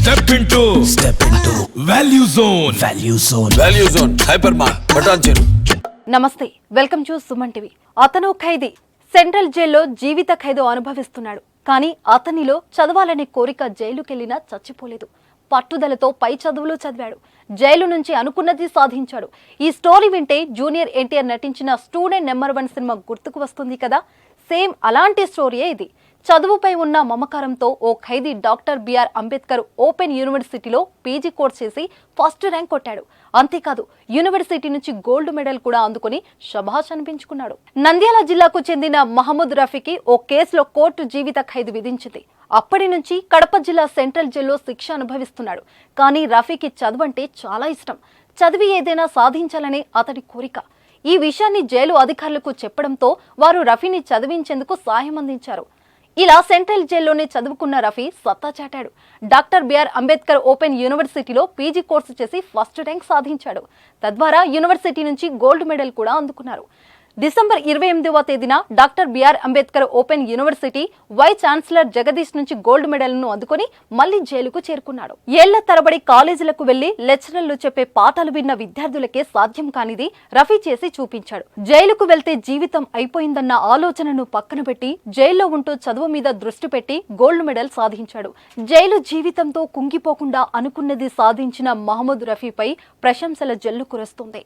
Step into Value Zone hyper mart బటాన్ చెరు. నమస్తే, వెల్కమ్ టు సుమన్ టీవీ. అతను ఖైదీ సెంట్రల్ జైల్లో జీవిత ఖైదు అనుభవిస్తున్నాడు. కానీ అతనిలో చదవాలనే కోరిక జైలుకెళ్లినా చచ్చిపోలేదు. పట్టుదలతో పై చదువులు చదివాడు. జైలు నుంచి అనుకున్నది సాధించాడు. ఈ స్టోరీ వింటే జూనియర్ ఎన్టీఆర్ నటించిన స్టూడెంట్ నెంబర్ 1 సినిమా గుర్తుకు వస్తుంది కదా. సేమ్ అలాంటి స్టోరీయే ఇది. చదువుపై ఉన్న మమకారంతో ఓ ఖైదీ డాక్టర్ బిఆర్ అంబేద్కర్ ఓపెన్ యూనివర్సిటీలో పీజీ కోర్స్ చేసి ఫస్ట్ ర్యాంక్ కొట్టాడు. అంతేకాదు, యూనివర్సిటీ నుంచి గోల్డ్ మెడల్ కూడా అందుకుని శభాష్ అనిపించుకున్నాడు. నంద్యాల జిల్లాకు చెందిన మహమ్మద్ రఫీకి ఓ కేసులో కోర్టు జీవిత ఖైదు విధించింది. అప్పటి నుంచి కడప జిల్లా సెంట్రల్ జైల్లో శిక్ష అనుభవిస్తున్నాడు. కానీ రఫీకి చదువంటే చాలా ఇష్టం. చదివి ఏదైనా సాధించాలనే అతడి కోరిక. ఈ విషయాన్ని జైలు అధికారులకు చెప్పడంతో వారు రఫీని చదివించేందుకు సాయం అందించారు. ఇలా సెంట్రల్ జైల్లోనే చదువుకున్న రఫీ సత్తా చాటాడు. డాక్టర్ బిఆర్ అంబేద్కర్ ఓపెన్ యూనివర్సిటీలో పీజీ కోర్సు చేసి ఫస్ట్ ర్యాంక్ సాధించాడు. తద్వారా యూనివర్సిటీ నుంచి గోల్డ్ మెడల్ కూడా అందుకున్నారు. డిసెంబర్ 28వ తేదీన doctor BR Ambedkar open university vice chancellor Jagadish నుంచి గోల్డ్ మెడల్ను అందుకుని మళ్లీ జైలుకు చేరుకున్నాడు. ఏళ్ల తరబడి కాలేజీలకు వెళ్లి లెక్చరర్లు చెప్పే పాఠాలు విన్న విద్యార్థులకే సాధ్యం కానిది రఫీ చేసి చూపించాడు. జైలుకు వెళ్తే జీవితం అయిపోయిందన్న ఆలోచనను పక్కన పెట్టి జైల్లో ఉంటూ చదువు మీద దృష్టి పెట్టి గోల్డ్ మెడల్ సాధించాడు. జైలు జీవితంతో కుంగిపోకుండా అనుకున్నది సాధించిన మహమ్మద్ రఫీపై ప్రశంసల జల్లు కురుస్తుంది.